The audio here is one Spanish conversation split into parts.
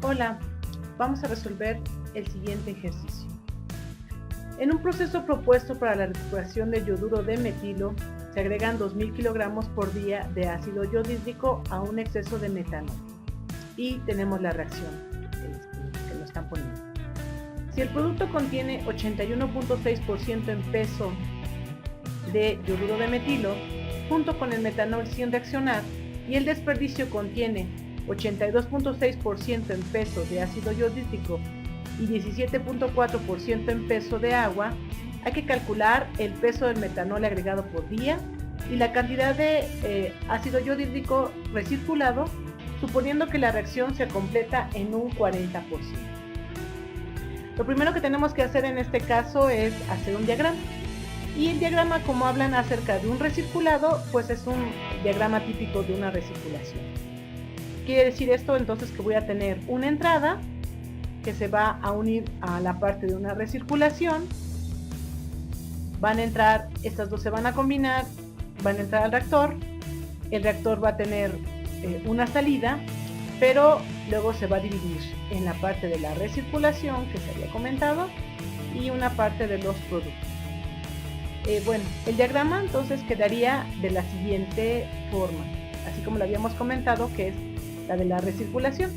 Hola, vamos a resolver el siguiente ejercicio. En un proceso propuesto para la recuperación de yoduro de metilo, se agregan 2000 kilogramos por día de ácido yodídrico a un exceso de metanol. Y tenemos la reacción que nos están poniendo. Si el producto contiene 81.6% en peso de yoduro de metilo, junto con el metanol sin reaccionar, y el desperdicio contiene 82.6% en peso de ácido yodídrico y 17.4% en peso de agua, hay que calcular el peso del metanol agregado por día y la cantidad de ácido yodídrico recirculado, suponiendo que la reacción se completa en un 40%. Lo primero que tenemos que hacer en este caso es hacer un diagrama. Y el diagrama, como hablan acerca de un recirculado, pues es un diagrama típico de una recirculación. Quiere decir esto entonces que voy a tener una entrada que se va a unir a la parte de una recirculación. Van a entrar, estas dos se van a combinar, van a entrar al reactor. El reactor va a tener una salida, pero luego se va a dividir en la parte de la recirculación que se había comentado y una parte de los productos. Bueno, el diagrama entonces quedaría de la siguiente forma, así como lo habíamos comentado, que es la de la recirculación.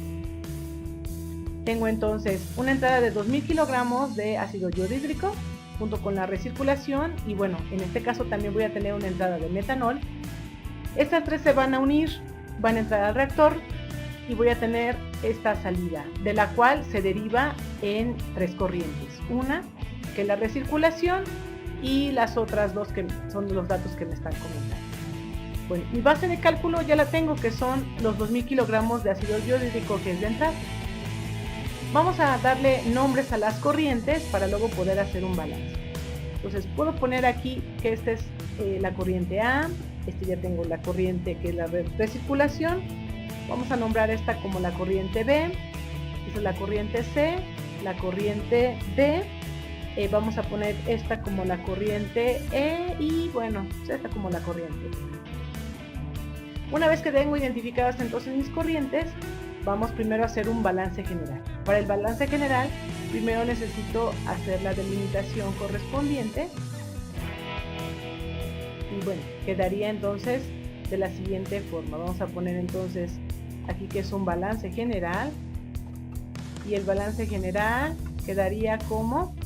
Tengo entonces una entrada de 2000 kilogramos de ácido yodídrico junto con la recirculación, y bueno, en este caso también voy a tener una entrada de metanol. Estas tres se van a unir, van a entrar al reactor y voy a tener esta salida, de la cual se deriva en tres corrientes. Una, que es la recirculación, y las otras dos que son los datos que me están comentando. Bueno, mi base de cálculo ya la tengo, que son los 2000 kilogramos de ácido yodídrico que es de entrada. Vamos a darle nombres a las corrientes para luego poder hacer un balance. Entonces puedo poner aquí que esta es la corriente A, ya tengo la corriente que es la recirculación. Vamos a nombrar esta como la corriente B, esta es la corriente C, la corriente D. Vamos a poner esta como la corriente E y bueno, esta como la corriente. Una vez que tengo identificadas entonces mis corrientes, vamos primero a hacer un balance general. Para el balance general, primero necesito hacer la delimitación correspondiente. Y bueno, quedaría entonces de la siguiente forma. Vamos a poner entonces aquí que es un balance general. Y el balance general quedaría como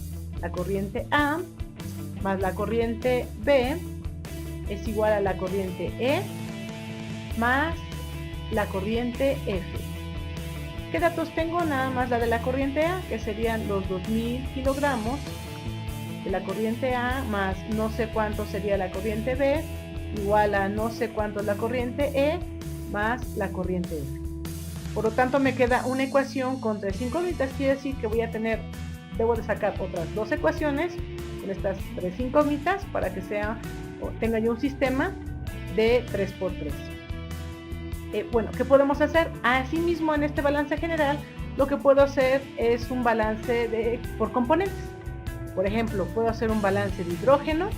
la corriente A más la corriente B es igual a la corriente E más la corriente F. ¿Qué datos tengo? Nada más la de la corriente A, que serían los 2000 kilogramos de la corriente A más no sé cuánto sería la corriente B, igual a no sé cuánto es la corriente E más la corriente F. Por lo tanto me queda una ecuación con tres incógnitas, quiere decir que debo de sacar otras dos ecuaciones con estas tres incógnitas para que tenga yo un sistema de 3×3. Bueno, ¿qué podemos hacer? Asimismo, en este balance general, lo que puedo hacer es un balance por componentes. Por ejemplo, puedo hacer un balance de hidrógeno.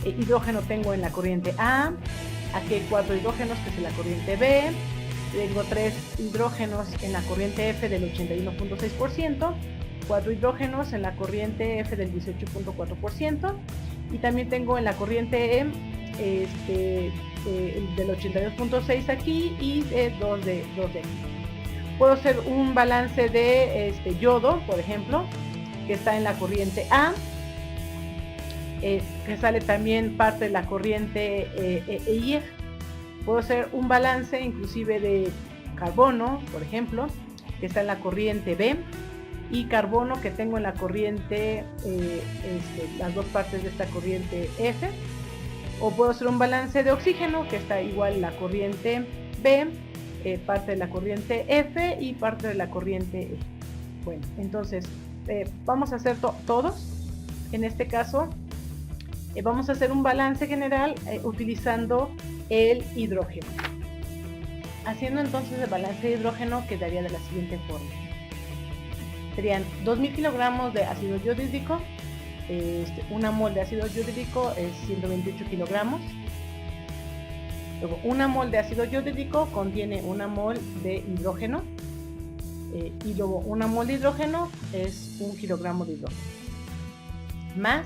Hidrógeno tengo en la corriente A, aquí hay 4 hidrógenos, que es en la corriente B. Tengo 3 hidrógenos en la corriente F del 81.6%, 4 hidrógenos en la corriente F del 18.4%, y también tengo en la corriente E del 82.6 aquí y 2 de aquí. Puedo hacer un balance de yodo, por ejemplo, que está en la corriente A, que sale también parte de la corriente E y F. Puedo hacer un balance inclusive de carbono, por ejemplo, que está en la corriente B, y carbono que tengo en la corriente, las dos partes de esta corriente F. O puedo hacer un balance de oxígeno, que está igual en la corriente B, parte de la corriente F y parte de la corriente E. Bueno, entonces vamos a hacer todos. En este caso vamos a hacer un balance general utilizando el hidrógeno. Haciendo entonces el balance de hidrógeno quedaría de la siguiente forma. Serían 2000 kilogramos de ácido yodídrico, una mol de ácido yodídrico es 128 kilogramos. Luego, una mol de ácido yodídrico contiene una mol de hidrógeno. y luego una mol de hidrógeno es 1 kilogramo de hidrógeno, más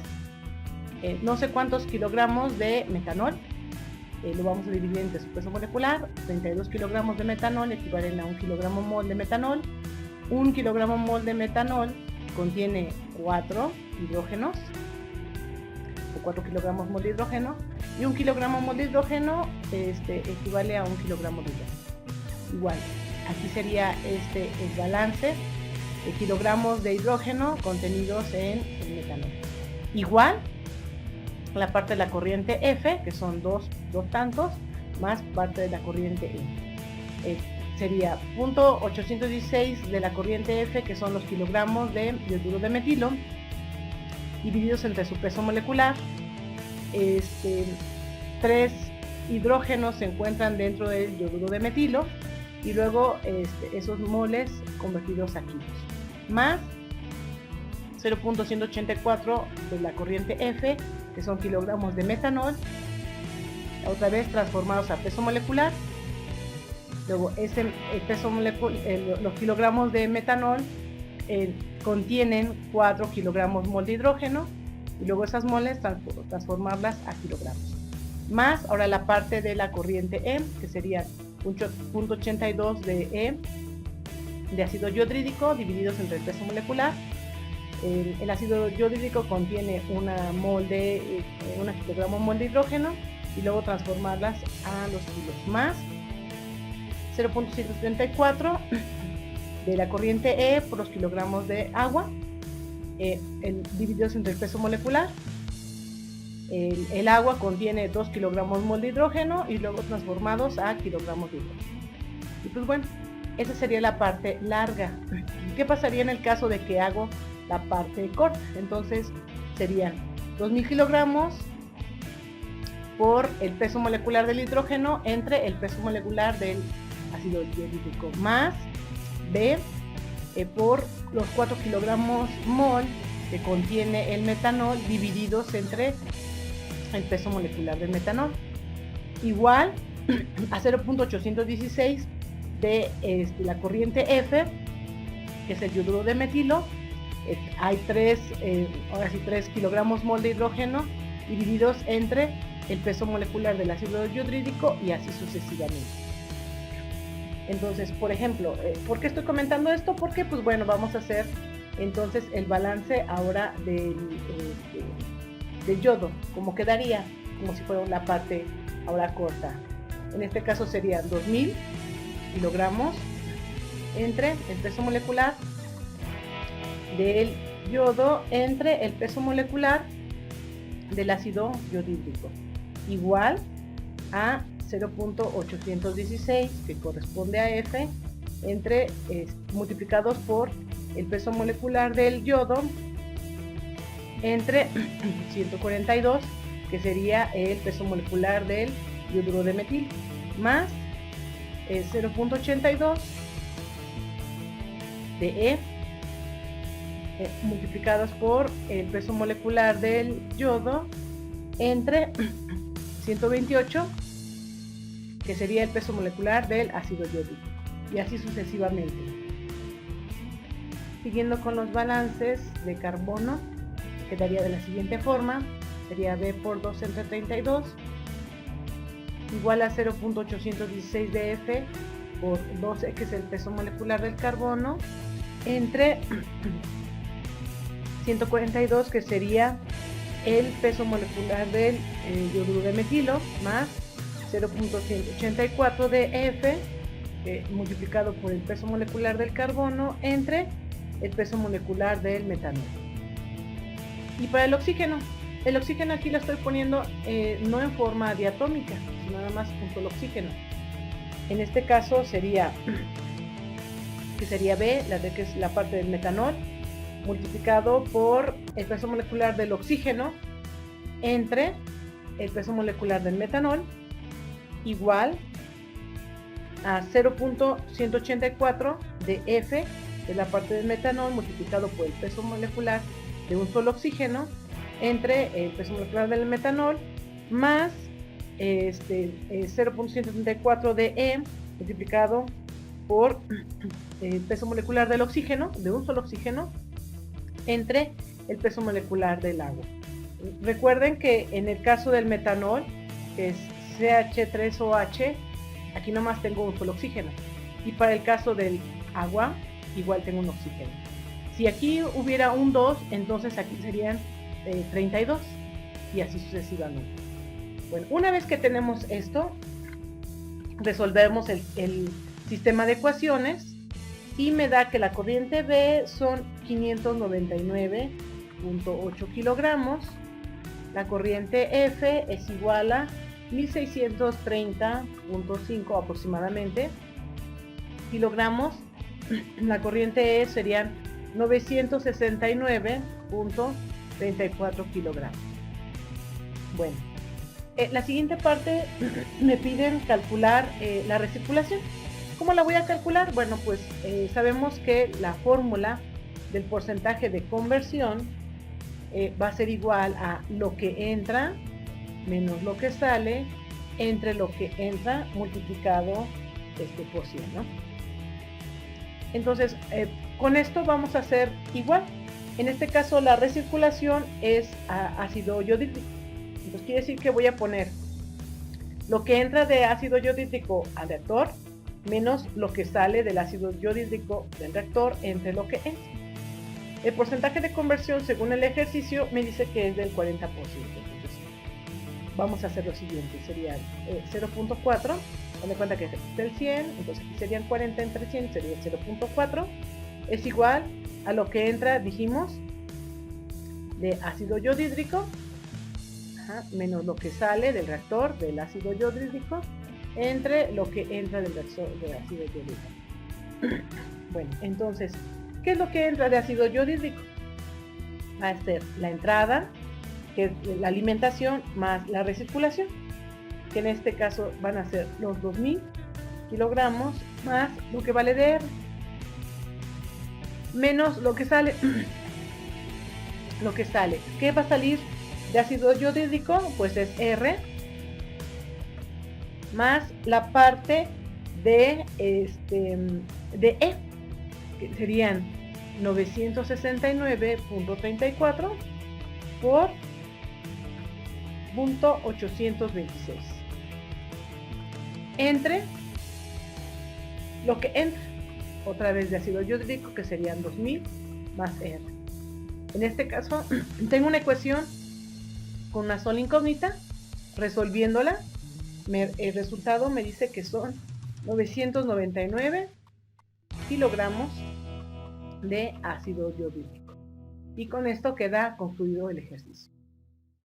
no sé cuántos kilogramos de metanol, lo vamos a dividir entre su peso molecular. 32 kilogramos de metanol equivalen a 1 kilogramo mol de metanol. 1 kilogramo mol de metanol contiene 4 hidrógenos, o 4 kilogramos mol de hidrógeno, y 1 kilogramo mol de hidrógeno equivale a 1 kilogramo de hidrógeno. Igual, aquí sería el balance de kilogramos de hidrógeno contenidos en el metanol. Igual, la parte de la corriente F, que son dos tantos, más parte de la corriente E. Sería 0.816 de la corriente F, que son los kilogramos de yoduro de metilo, divididos entre su peso molecular. 3 hidrógenos se encuentran dentro del yoduro de metilo, y luego esos moles convertidos a kilos, más 0.184 de la corriente F, que son kilogramos de metanol, otra vez transformados a peso molecular. Luego los kilogramos de metanol contienen 4 kilogramos mol de hidrógeno, y luego esas moles transformarlas a kilogramos. Más ahora la parte de la corriente E, que sería 0.82 de E de ácido yodrídico divididos entre el peso molecular. El ácido yodrídico contiene una kilogramo mol de hidrógeno, y luego transformarlas a los kilos, más 0.134 de la corriente E por los kilogramos de agua divididos entre el peso molecular. El agua contiene 2 kilogramos mol de hidrógeno, y luego transformados a kilogramos de hidrógeno. Y pues bueno, esa sería la parte larga. ¿Qué pasaría en el caso de que hago la parte corta? Entonces serían 2000 kilogramos por el peso molecular del hidrógeno entre el peso molecular del ácido yodrídico, más B por los 4 kilogramos mol que contiene el metanol divididos entre el peso molecular del metanol, igual a 0.816 de la corriente F, que es el yoduro de metilo. Hay 3 kilogramos mol de hidrógeno divididos entre el peso molecular del ácido yodrídico, y así sucesivamente. Entonces, por ejemplo, ¿por qué estoy comentando esto? Porque, pues bueno, vamos a hacer entonces el balance ahora del yodo, como quedaría, como si fuera la parte ahora corta. En este caso serían 2000 kilogramos entre el peso molecular del yodo entre el peso molecular del ácido yodrídico, igual a 0.816, que corresponde a F, multiplicados por el peso molecular del yodo entre 142, que sería el peso molecular del yoduro de metil, más 0.82 de E multiplicados por el peso molecular del yodo entre 128, que sería el peso molecular del ácido yódico, y así sucesivamente. Siguiendo con los balances de carbono, quedaría de la siguiente forma: sería B por 2 entre 32 igual a 0.816 de F por 12, que es el peso molecular del carbono, entre 142, que sería el peso molecular del yoduro de metilo, más 0.184 de F multiplicado por el peso molecular del carbono entre el peso molecular del metanol. Y para el oxígeno aquí lo estoy poniendo no en forma diatómica, sino nada más un solo oxígeno. En este caso sería B, la D, que es la parte del metanol, multiplicado por el peso molecular del oxígeno entre el peso molecular del metanol, igual a 0.184 de F, que es la parte del metanol, multiplicado por el peso molecular de un solo oxígeno entre el peso molecular del metanol, más 0.134 de E multiplicado por el peso molecular del oxígeno, de un solo oxígeno, entre el peso molecular del agua. Recuerden que en el caso del metanol, que es CH3OH, aquí nomás tengo un solo oxígeno. Y para el caso del agua, igual tengo un oxígeno. Si aquí hubiera un 2, entonces aquí serían 32 y así sucesivamente. Bueno, una vez que tenemos esto, resolvemos el sistema de ecuaciones y me da que la corriente B son 599.8 kilogramos, la corriente F es igual a 1630.5 aproximadamente kilogramos, la corriente E serían 969.34 kilogramos. Bueno, la siguiente parte me piden calcular la recirculación. ¿Cómo la voy a calcular? Bueno, pues sabemos que la fórmula del porcentaje de conversión va a ser igual a lo que entra menos lo que sale entre lo que entra multiplicado por 100, ¿no? Entonces, con esto vamos a hacer igual. En este caso, la recirculación es ácido yodídrico. Entonces, quiere decir que voy a poner lo que entra de ácido yodídrico al reactor menos lo que sale del ácido yodídrico del reactor entre lo que entra. El porcentaje de conversión, según el ejercicio, me dice que es del 40%. Entonces, vamos a hacer lo siguiente. Sería 0.4. Ten en cuenta que es el 100, entonces aquí serían 40 entre 100, sería 0.4. Es igual a lo que entra, dijimos, de ácido yodídrico, menos lo que sale del reactor del ácido yodídrico, entre lo que entra del reactor de ácido yodídrico. Bueno, entonces, ¿qué es lo que entra de ácido yodídrico? Va a ser la entrada, que es la alimentación, más la recirculación, que en este caso van a ser los 2000 kilogramos más lo que vale de R, menos lo que sale. Lo que sale, ¿qué va a salir de ácido yodídrico? Pues es R más la parte de E, que serían 969.34 por 0.826 entre lo que entra otra vez de ácido yodídrico, que serían 2000 más R. En este caso tengo una ecuación con una sola incógnita. Resolviéndola, el resultado me dice que son 999 kilogramos de ácido yodídrico. Y con esto queda concluido el ejercicio.